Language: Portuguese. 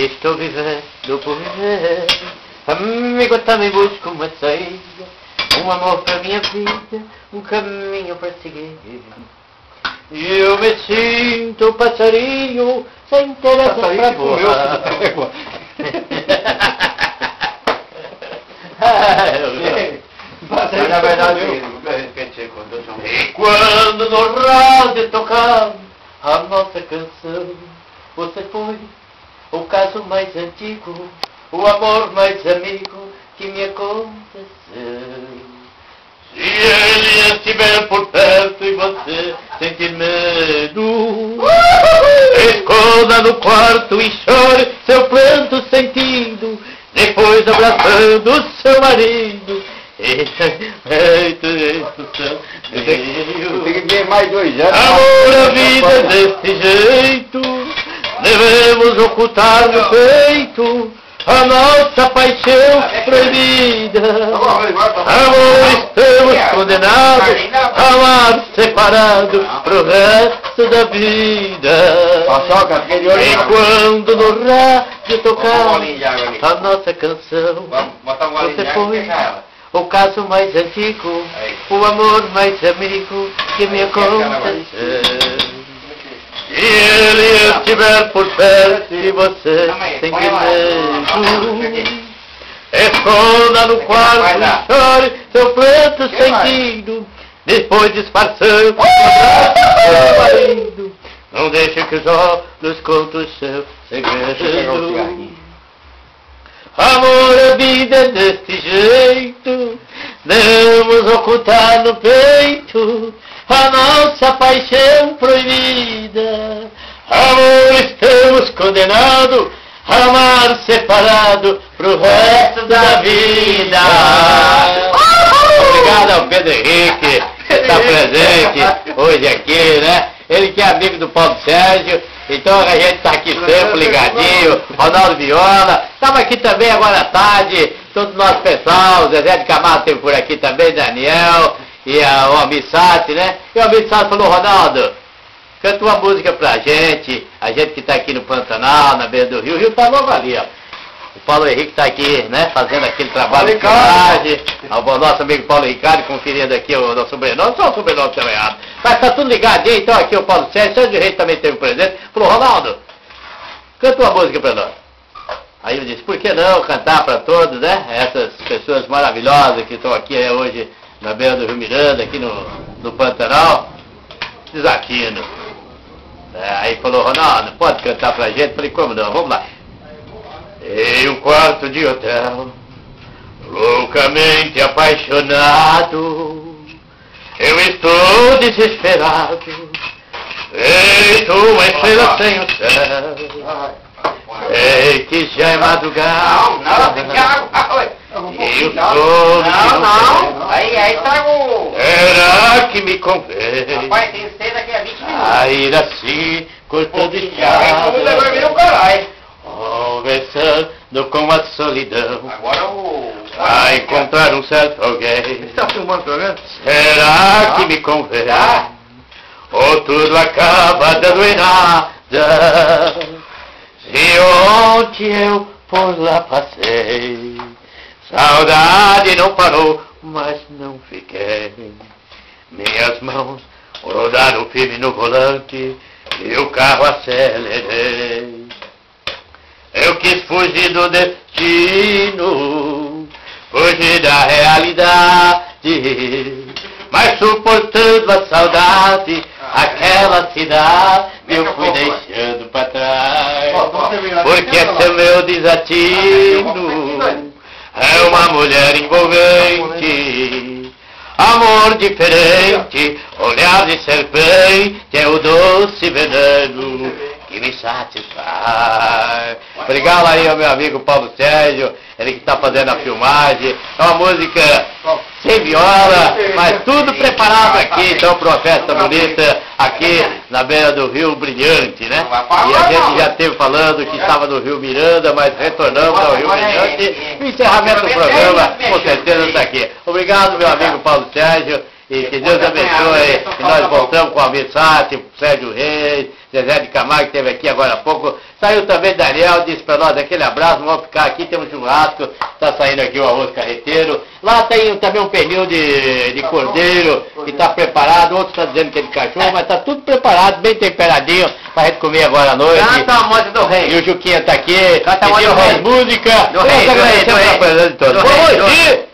estou vivendo por viver. Amigo, também busco uma saída, um amor pra minha vida, um caminho pra seguir. E eu me sinto passarinho, sem ter essa pra voar. Na verdade, e quando no rádio tocar a nossa canção, você foi o caso mais antigo, o amor mais amigo que me aconteceu. Se ele estiver por perto e você sentir medo, esconda no quarto e chore seu pranto sentido, depois abraçando seu marido. Tem que ver mais 2 anos. Amor, a vida é desse jeito, devemos ocultar no peito a nossa paixão proibida. Amor, estamos condenados a amar separado pro resto da vida. E quando no rádio tocar a nossa canção, você foi o caso mais antigo, o amor mais amigo que me aconteceu. Se ele estiver por perto e você tem medo, esconda no quarto e chore seu pranto sentido, depois disfarçando seu marido. Não deixe que os olhos contem o seu segredo. Amor, a vida é deste jeito, devemos ocultar no peito a nossa paixão proibida. Amor, estamos condenados a amar separado pro resto da vida. Obrigado ao Pedro Henrique, que está presente hoje aqui, né? Ele que é amigo do Paulo Sérgio, então a gente está aqui sempre ligadinho, Ronaldo Viola, estamos aqui também agora à tarde, todo o nosso pessoal, Zezé de Camargo esteve por aqui também, Daniel, e o Almir Sassi, né? E o Almir Sassi falou, Ronaldo, canta uma música pra gente, a gente que está aqui no Pantanal, na beira do rio, o rio tá novo ali, ó. O Paulo Henrique está aqui, né, fazendo aquele trabalho de filmagem. O nosso amigo Paulo Ricardo conferindo aqui o nosso sobrenome, só o sobrenome também errado. Mas tá tudo ligadinho, então aqui o Paulo Sérgio, Sérgio Reis também teve presente. Falou, Ronaldo, canta uma música para nós. Aí eu disse, por que não cantar para todos, né, essas pessoas maravilhosas que estão aqui hoje na beira do Rio Miranda, aqui no Pantanal, Desafino. Aí falou, Ronaldo, pode cantar pra gente? Falei, como não, vamos lá. Em um quarto de hotel, loucamente apaixonado, eu estou desesperado, feito uma estrela sem o céu. Sei que já é madrugada, e o sono não. Aí trago. Será que me convém? Rapaz, tem cena aqui há 20 minutos. A ir assim, cortando estrada, Vai vir o caralho. conversando com a solidão, Agora o... a encontrar um certo alguém. Você está filmando o programa? Será que me convém? Tá. Ou tudo acaba dando em nada? Se ontem eu por lá passei, saudade não parou, mas não fiquei. Minhas mãos rodaram firme no volante e o carro acelerei. Eu quis fugir do destino, fugir da realidade, mas suportando a saudade, aquela cidade eu fui deixando pra trás. Porque esse meu desatino é uma mulher envolvente, amor diferente, olhar de serpente, é o doce veneno que me satisfaz. Obrigado aí ao meu amigo Paulo Sérgio, ele que está fazendo a filmagem. É uma música sem viola, mas tudo preparado aqui, então, para uma festa bonita aqui na beira do Rio Brilhante, né? E a gente já esteve falando que estava no Rio Miranda, mas retornamos ao Rio Brilhante. O encerramento do programa, com certeza, está aqui. Obrigado, meu amigo Paulo Sérgio. E que Deus abençoe. E nós voltamos com o Almir Sater, Sérgio Reis, Zezé de Camargo, que esteve aqui agora há pouco. Saiu também Daniel, disse para nós aquele abraço, vamos ficar aqui, tem um churrasco, está saindo aqui o arroz carreteiro. Lá tem também um pernil de cordeiro, que está preparado, outros estão dizendo que é de cachorro, mas está tudo preparado, bem temperadinho, para a gente comer agora à noite. Canta a moda do rei. E o Juquinha está aqui, Canta a moda do rei. música. Do rei, do rei, do rei. Boa noite!